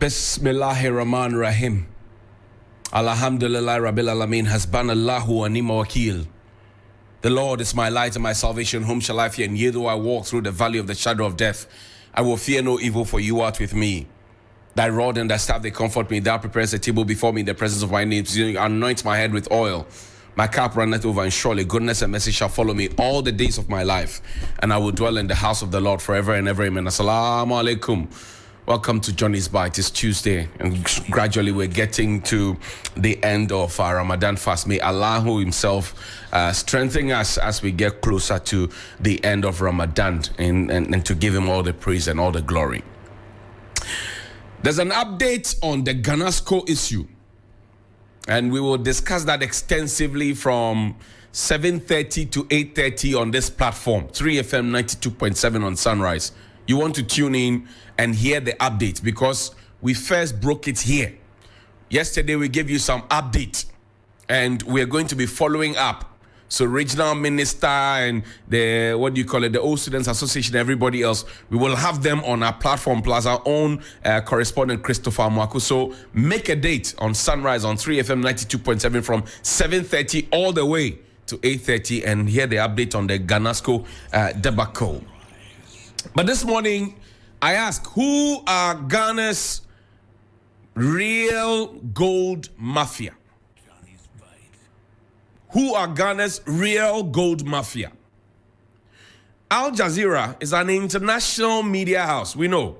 Bismillahirrahmanirrahim. Alhamdulillah Rabbil Alameen. Hasbanallahu wa ni'mal wakeel. The Lord is my light and my salvation. Whom shall I fear? And yea, though I walk through the valley of the shadow of death, I will fear no evil, for you art with me. Thy rod and thy staff, they comfort me. Thou preparest a table before me in the presence of my enemies. You anoint my head with oil. My cup runneth over, and surely goodness and mercy shall follow me all the days of my life. And I will dwell in the house of the Lord forever and ever. Amen. Assalamu alaikum. Welcome to Johnny's Bite. It's Tuesday, and gradually we're getting to the end of our Ramadan fast. May Allah himself strengthen us as we get closer to the end of Ramadan, and to give him all the praise and all the glory. There's an update on the Ganasco issue, and we will discuss that extensively from 7:30 to 8:30 on this platform, 3FM 92.7 on Sunrise. You want to tune in and hear the update because we first broke it here. Yesterday, we gave you some update, and we're going to be following up. So regional minister and the Old Students Association, everybody else, we will have them on our platform, plus our own correspondent Christopher Mwaku. So make a date on Sunrise on 3FM 92.7 from 7:30 all the way to 8:30 and hear the update on the Ganasco debacle. But this morning, I asked, who are Ghana's real gold mafia? Who are Ghana's real gold mafia? Al Jazeera is an international media house, we know.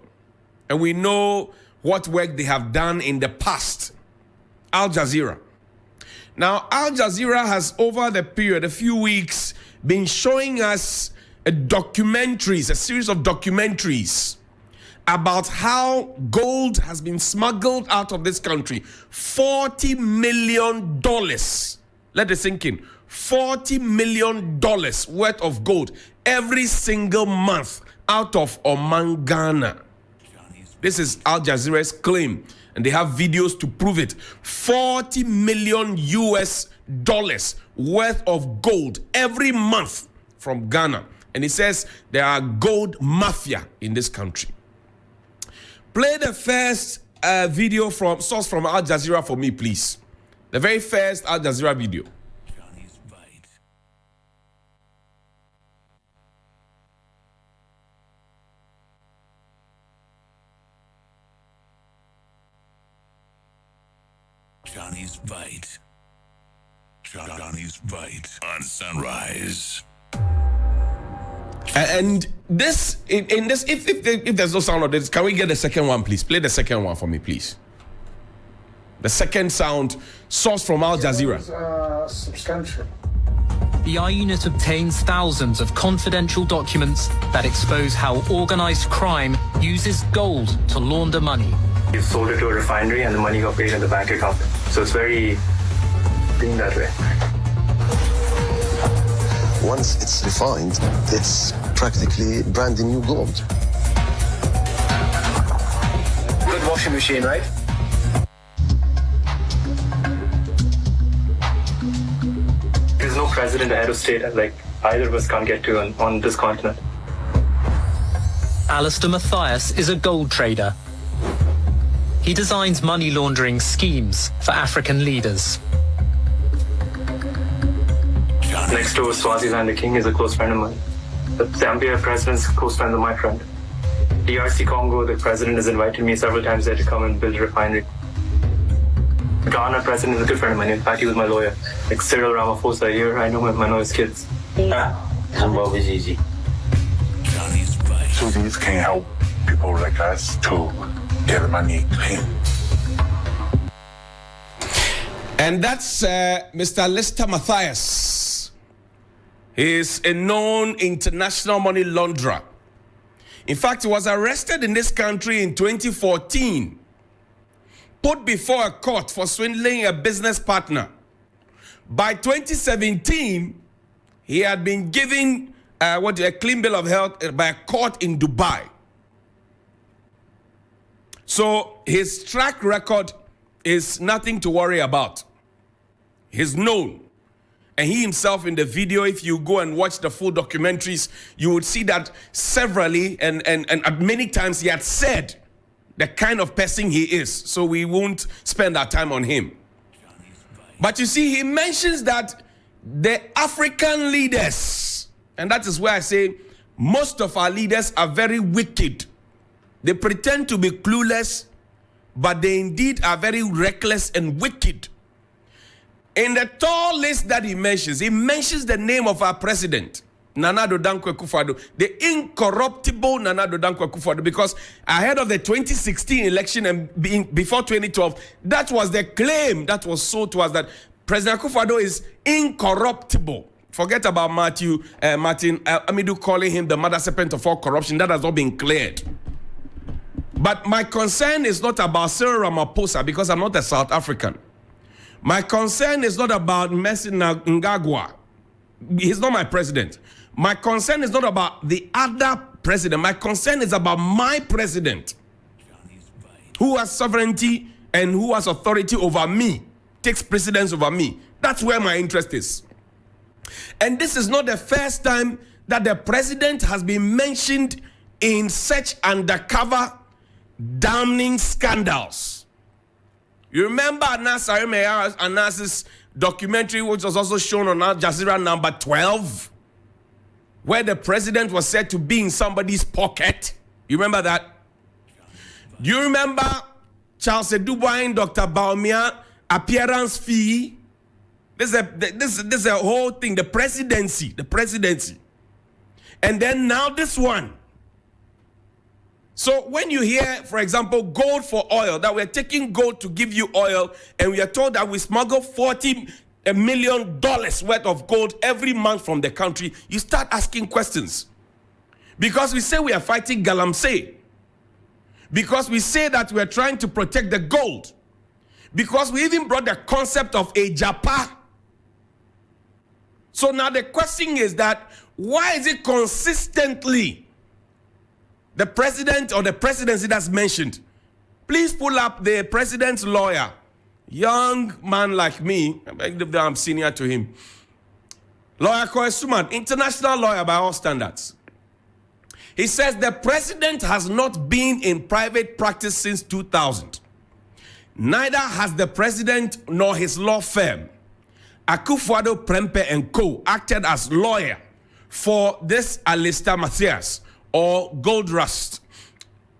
And we know what work they have done in the past. Al Jazeera. Now, Al Jazeera has, over the period, a few weeks, been showing us a series of documentaries about how gold has been smuggled out of this country. $40 million. Let it sink in. $40 million worth of gold every single month out of Oman, Ghana. This is Al Jazeera's claim, and they have videos to prove it. $40 million worth of gold every month from Ghana. And he says there are gold mafia in this country. Play the first video source from Al Jazeera for me, please. The very first Al Jazeera video. Johnny's Bite. Johnny's Bite. Johnny's Bite on Sunrise. And this, if there's no sound of this, can we get the second one, please? Play the second one for me, please. The second sound, source from Al Jazeera. Substantial. The I unit obtains thousands of confidential documents that expose how organized crime uses gold to launder money. You sold it to a refinery and the money got paid in the bank account. So it's very clean that way. Once it's refined, it's practically brand new gold. Good washing machine, right? There's no president or head of state like either of us can't get to on this continent. Alistair Matthias is a gold trader. He designs money laundering schemes for African leaders. Next door, Swaziland, the king is a close friend of mine. The Zambia president's close friend of my friend. DRC Congo, the president has invited me several times there to come and build a refinery. Ghana president is a good friend of mine. In fact, he was my lawyer. Like Cyril Ramaphosa here, I know him, I know his kids. Zimbabwe is easy. Johnny's Bite. So these can help people like us to get money clean. And that's Mr. Alistair Matthias. He is a known international money launderer. In fact, he was arrested in this country in 2014, put before a court for swindling a business partner. By 2017, he had been given a clean bill of health by a court in Dubai. So his track record is nothing to worry about. He's known. And he himself in the video, if you go and watch the full documentaries, you would see that severally and many times he had said the kind of person he is, so we won't spend our time on him. But you see, he mentions that the African leaders, and that is where I say most of our leaders are very wicked. They pretend to be clueless, but they indeed are very reckless and wicked. In the tall list that he mentions the name of our president, Nana Addo Dankwa Akufo-Addo, the incorruptible Nana Addo Dankwa Akufo-Addo, because ahead of the 2016 election and before 2012, that was the claim that was sold to us, that President Akufo-Addo is incorruptible. Forget about Martin Amidu calling him the mother serpent of all corruption. That has not been cleared. But my concern is not about Cyril Ramaphosa, because I'm not a South African. My concern is not about Mercy Mnangagwa. He's not my president. My concern is not about the other president. My concern is about my president, who has sovereignty and who has authority over me, takes precedence over me. That's where my interest is. And this is not the first time that the president has been mentioned in such undercover, damning scandals. You remember Anas's documentary, which was also shown on Al Jazeera, number 12, where the president was said to be in somebody's pocket. You remember that? Do you remember Charles Dubois, Dr. Baumia, appearance fee? This is a whole thing, the presidency. And then now this one. So when you hear, for example, gold for oil, that we're taking gold to give you oil, and we are told that we smuggle $40 million worth of gold every month from the country, you start asking questions. Because we say we are fighting Galamsey. Because we say that we are trying to protect the gold. Because we even brought the concept of a Japa. So now the question is that, why is it consistently the president or the presidency that's mentioned? Please pull up the president's lawyer. Young man like me, I'm senior to him. Lawyer Koy Suman, international lawyer by all standards. He says the president has not been in private practice since 2000. Neither has the president nor his law firm, Akufo-Addo, Prempeh and Co., acted as lawyer for this Alistair Matthias or Gold Rust.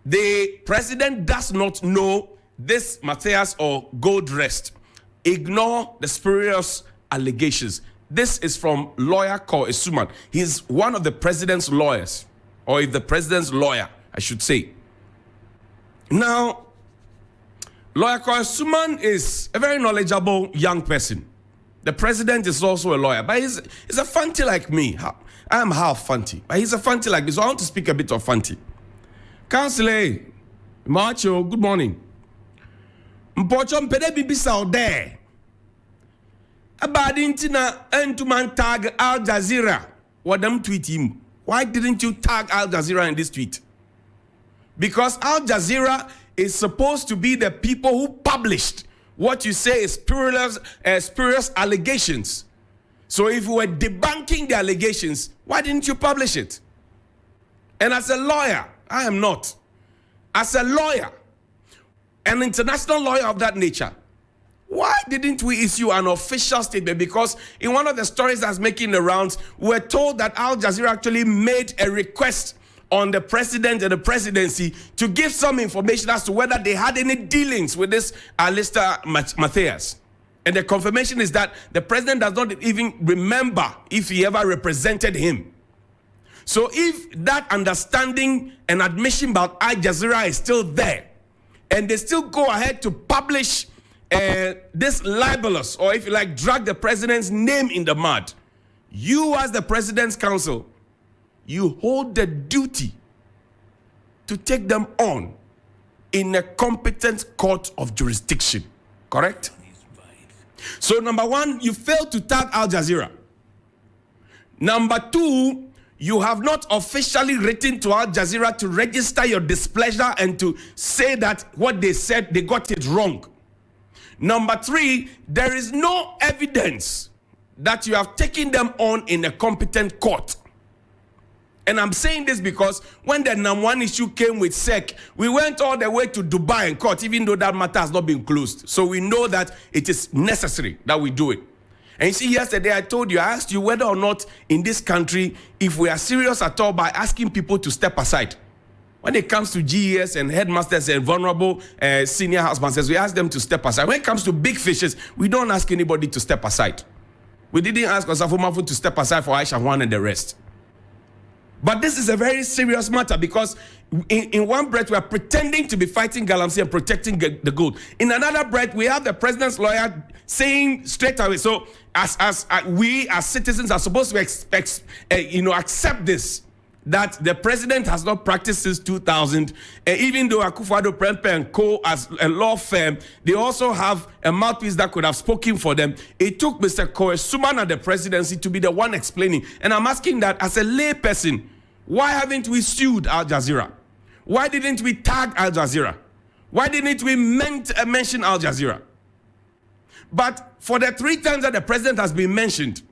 The president does not know this Matthias or Gold Rust. Ignore the spurious allegations. This is from lawyer Koy Suman. He's one of the president's lawyers, or if the president's lawyer, I should say. Now, lawyer Koy Suman is a very knowledgeable young person. The president is also a lawyer, but he's a fanti like me. I am half fanti, but he's a fanti like me, so I want to speak a bit of fanti. Councillor, Macho, good morning. Mpocho mpede bibisa ode. Abadintina entuman tag Al Jazeera. What them tweet him? Why didn't you tag Al Jazeera in this tweet? Because Al Jazeera is supposed to be the people who published what you say is spurious allegations. So if you were debunking the allegations, why didn't you publish it? And as a lawyer, I am not. As a lawyer, an international lawyer of that nature, why didn't we issue an official statement? Because in one of the stories that's making the rounds, we're told that Al Jazeera actually made a request on the president and the presidency to give some information as to whether they had any dealings with this Alistair Matthias. And the confirmation is that the president does not even remember if he ever represented him. So if that understanding and admission about Al Jazeera is still there, and they still go ahead to publish this libelous, or if you like, drag the president's name in the mud, you as the president's counsel, you hold the duty to take them on in a competent court of jurisdiction. Correct? So number one, you failed to tag Al Jazeera. Number two, you have not officially written to Al Jazeera to register your displeasure and to say that what they said, they got it wrong. Number three, there is no evidence that you have taken them on in a competent court. And I'm saying this because when the #1 issue came with SEC, we went all the way to Dubai in court, even though that matter has not been closed. So we know that it is necessary that we do it. And you see, yesterday I told you, I asked you whether or not in this country, if we are serious at all by asking people to step aside. When it comes to GES and headmasters and vulnerable senior housemasters, we ask them to step aside. When it comes to big fishes, we don't ask anybody to step aside. We didn't ask Osafo Mafu to step aside for Aisha Juan and the rest. But this is a very serious matter because in one breath, we are pretending to be fighting galamsey and protecting the gold. In another breath, we have the president's lawyer saying straight away, so as we as citizens are supposed to accept this, that the president has not practiced since 2000. Even though Akufo-Addo, Prempeh and Co. as a law firm, they also have a mouthpiece that could have spoken for them. It took Mr. Koe Suman at the presidency to be the one explaining. And I'm asking that as a lay person, why haven't we sued Al Jazeera? Why didn't we tag Al Jazeera? Why didn't we mention Al Jazeera? But for the 3 times that the president has been mentioned,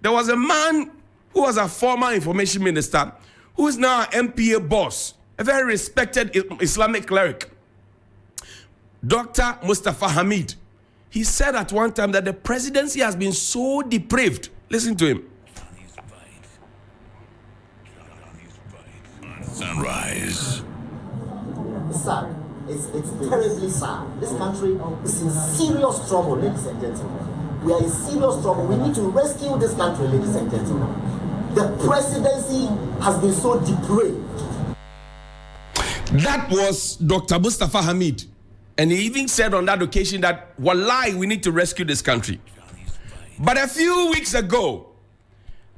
there was a man who was a former information minister who is now an MPA boss, a very respected Islamic cleric, Dr. Mustafa Hamid. He said at one time that the presidency has been so depraved. Listen to him. Sunrise. Sad. It's terribly sad. This country is in serious trouble, ladies and gentlemen. We are in serious trouble. We need to rescue this country, ladies and gentlemen. The presidency has been so depraved. That was Dr. Mustafa Hamid. And he even said on that occasion that, wallahi, we need to rescue this country. But a few weeks ago,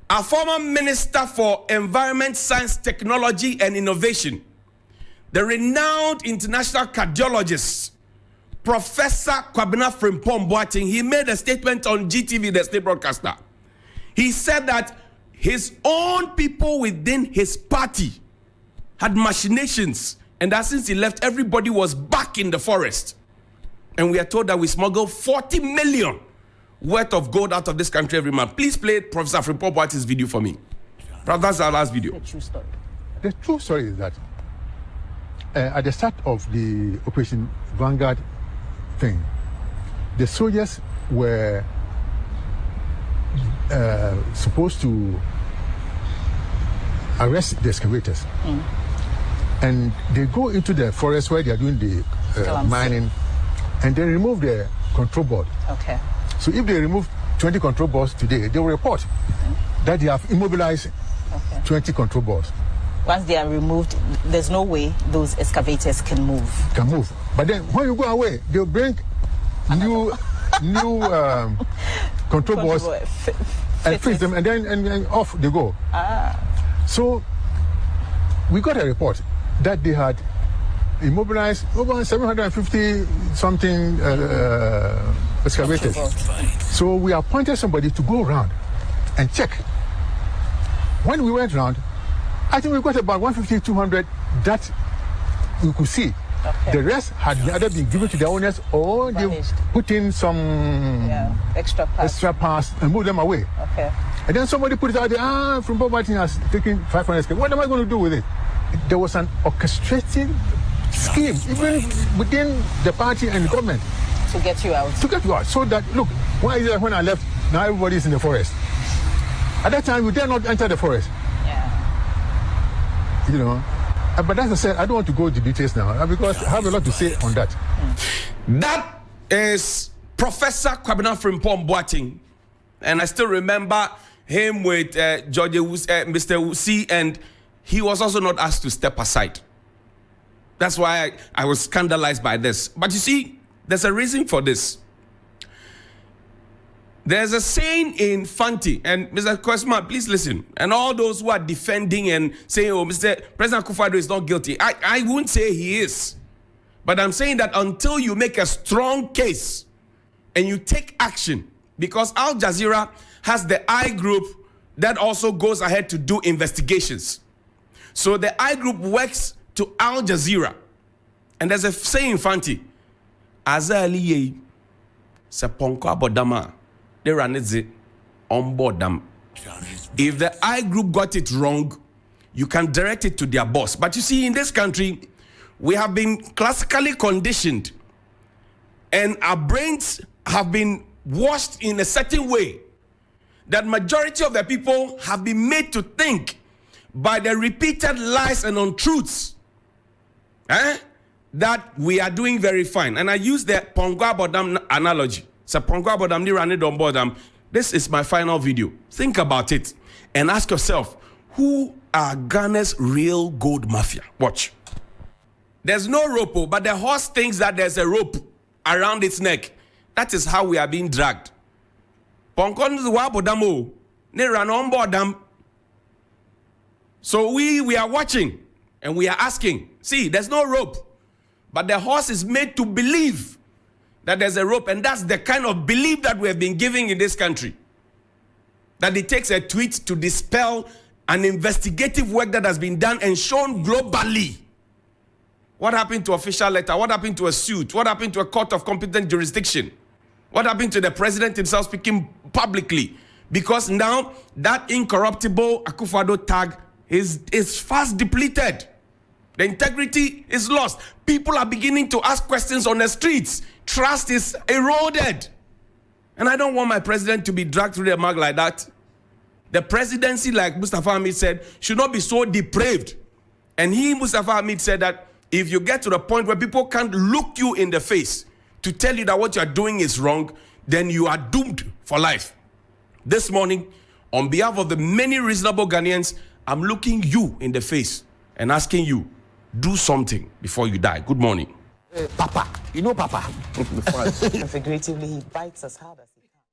a former Minister for Environment, Science, Technology and Innovation, the renowned international cardiologist, Professor Kwabena Frimpong Boateng, he made a statement on GTV, the state broadcaster. He said that his own people within his party had machinations, and that since he left, everybody was back in the forest. And we are told that we smuggle 40 million worth of gold out of this country every month. Please play Professor Frimpong Boateng's video for me. That's our last video. The true story. The true story is that at the start of the Operation Vanguard thing, the soldiers were supposed to arrest the excavators. And they go into the forest where they are doing the mining, and they remove the control board. Okay. So if they remove 20 control boards today, they will report that they have immobilized 20 control boards. Once they are removed, there's no way those excavators can move. But then when you go away, they'll bring new control boards and fix them, and then off they go. So we got a report that they had immobilized over 750 something excavators. So we appointed somebody to go around and check. When we went around, I think we got about 150, 200 that we could see. The rest had either been given to the owners or they put in some extra parts and moved them away. And then somebody put it out there, from Bob Martin has taken 500 square. What am I going to do with it? There was an orchestrated scheme, even within the party and the government. To get you out. So that, look, why is it when I left, now everybody is in the forest? At that time, we dare not enter the forest. You know. But as I said, I don't want to go into details now because I have a lot to say on that. That is Professor Kwabena Frimpong Boateng. And I still remember him with Mr. Wusi, and he was also not asked to step aside. That's why I was scandalized by this. But you see, there's a reason for this. There's a saying in Fanti, and Mr. Kwesma, please listen. And all those who are defending and saying, oh, Mr. President Akufo-Addo is not guilty. I wouldn't say he is. But I'm saying that until you make a strong case and you take action, because Al Jazeera has the I group that also goes ahead to do investigations. So the I group works to Al Jazeera. And there's a saying in Fanti, Azaliye Seponko Abodama. They ran it on board them. If the I group got it wrong, you can direct it to their boss. But you see, in this country, we have been classically conditioned and our brains have been washed in a certain way that majority of the people have been made to think by the repeated lies and untruths that we are doing very fine. And I use the Pongwa Bodam analogy. So Pongwa Bodam ni rani don bodam. This is my final video. Think about it and ask yourself, who are Ghana's real gold mafia? Watch. There's no rope, but the horse thinks that there's a rope around its neck. That is how we are being dragged. So we are watching and we are asking. See, there's no rope, but the horse is made to believe that there's a rope, and that's the kind of belief that we have been giving in this country. That it takes a tweet to dispel an investigative work that has been done and shown globally. What happened to official letter? What happened to a suit? What happened to a court of competent jurisdiction? What happened to the president himself speaking publicly? Because now that incorruptible Akufo-Addo tag is fast depleted. The integrity is lost. People are beginning to ask questions on the streets. Trust is eroded. And I don't want my president to be dragged through the mud like that. The presidency, like Mustafa Hamid said, should not be so depraved. And Mustafa Hamid, said that if you get to the point where people can't look you in the face to tell you that what you are doing is wrong, then you are doomed for life. This morning, on behalf of the many reasonable Ghanaians, I'm looking you in the face and asking you, do something before you die. Good morning. Papa, you know Papa. Figuratively, he bites us hard.